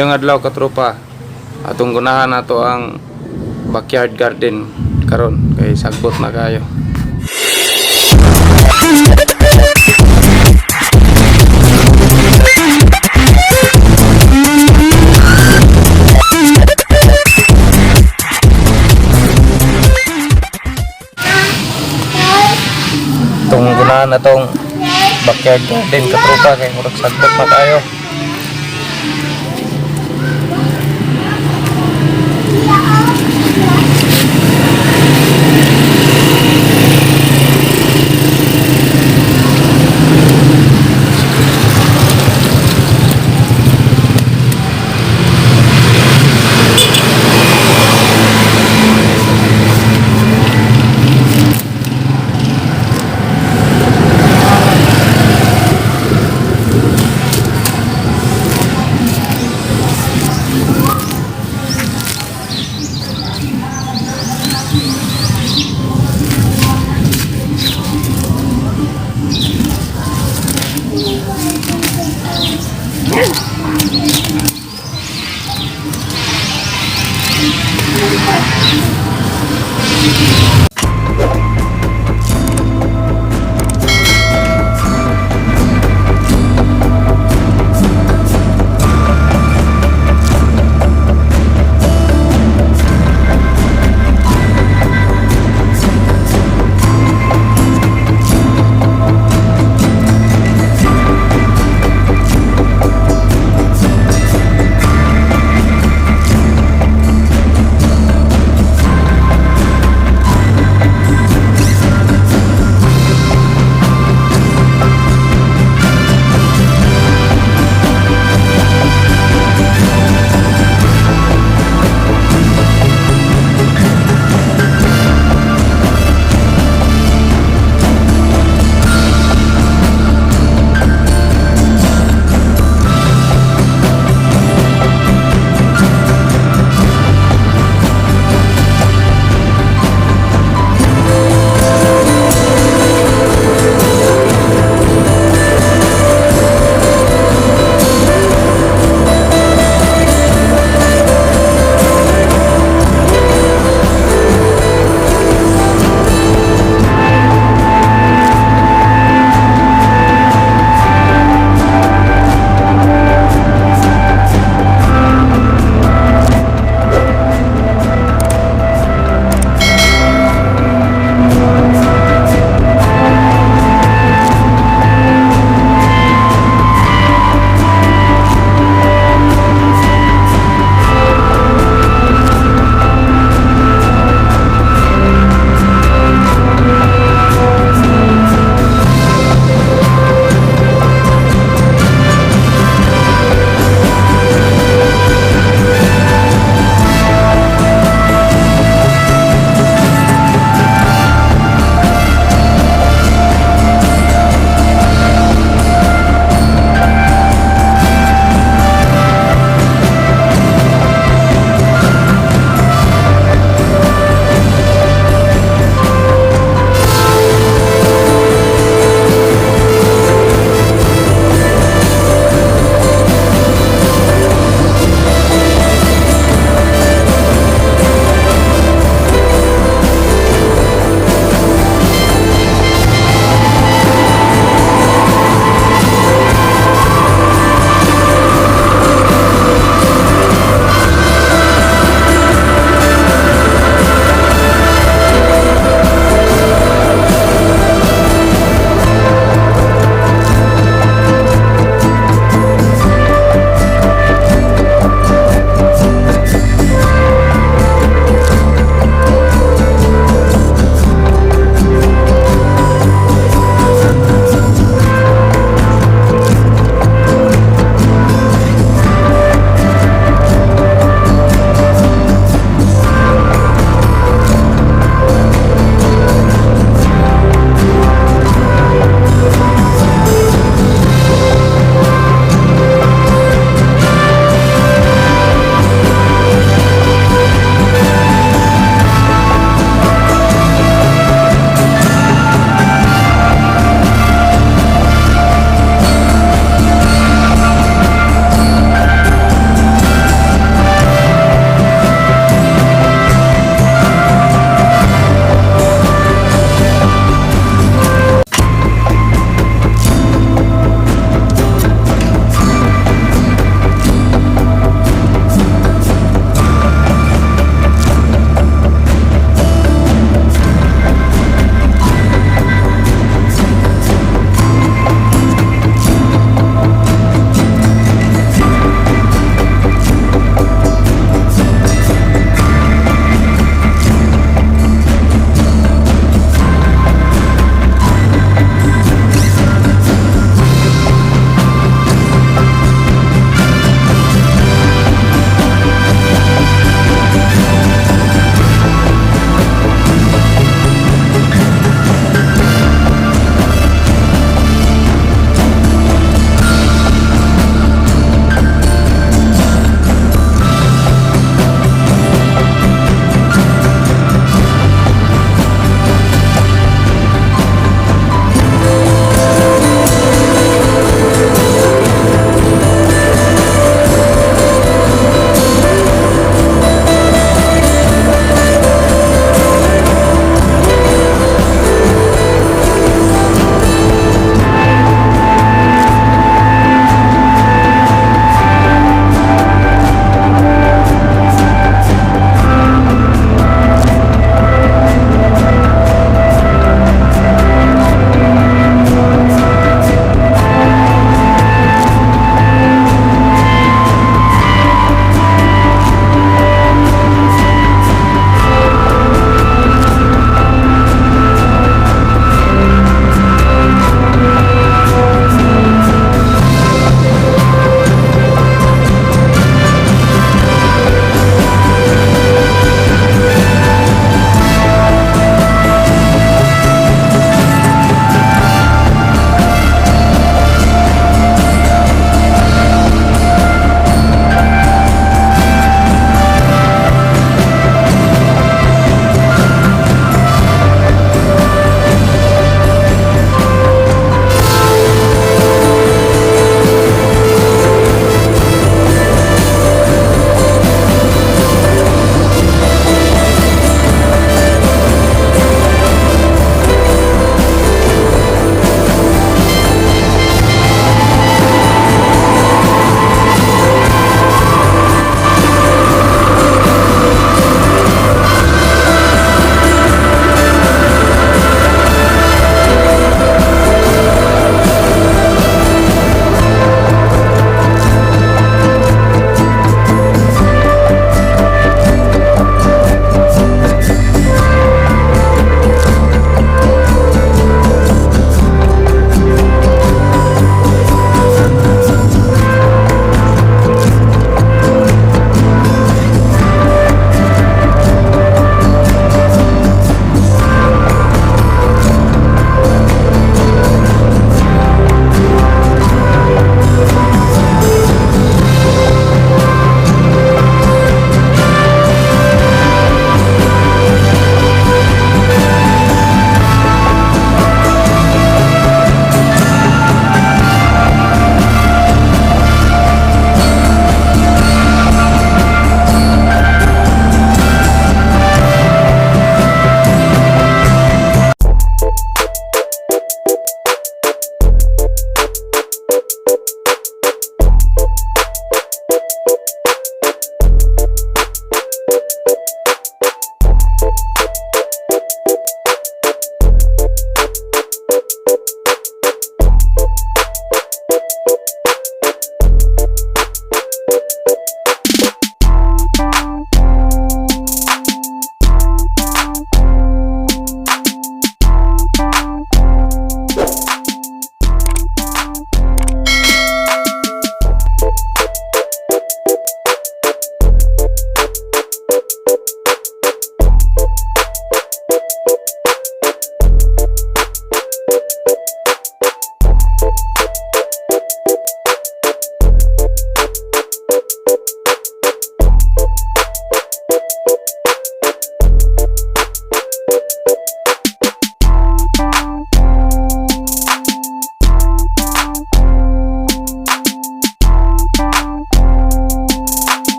Mayong adlaw katropa. Atong gunahan nato ang backyard garden karon kay sagbot na kayo. Itong gunahan na tong backyard garden katropa kay murag sagbot na kayo.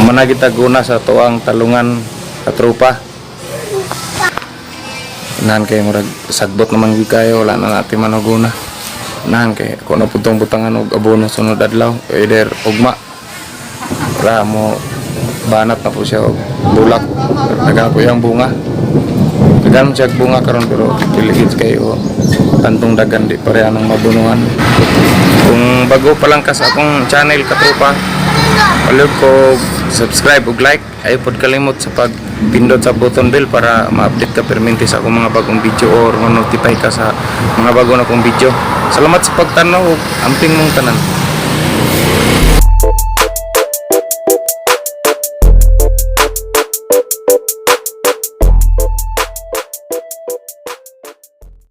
Mana kita guna sa tuang talungan katropa. Nahan kay murag sagbot naman gyud kayo, wala na natin manuguna. Nahan kay kung naputong-putangan og abono sunod adlaw, either ugma para mo banat na po siya og bulak. Dagan po yung bunga. Dagan siya bunga karon pero dili kayo tantong dagan di pareha nang mabunuhan. Kung bago pa lang ka sa akong channel katropa, palihog ko subscribe ug like. Ayaw pod kalimot sa pagpindot sa button bell para ma-update ka permente sa akong mga bagong video or ma-notify ka sa mga bago na kong video. Salamat sa pagtanaw ug amping mong tanan.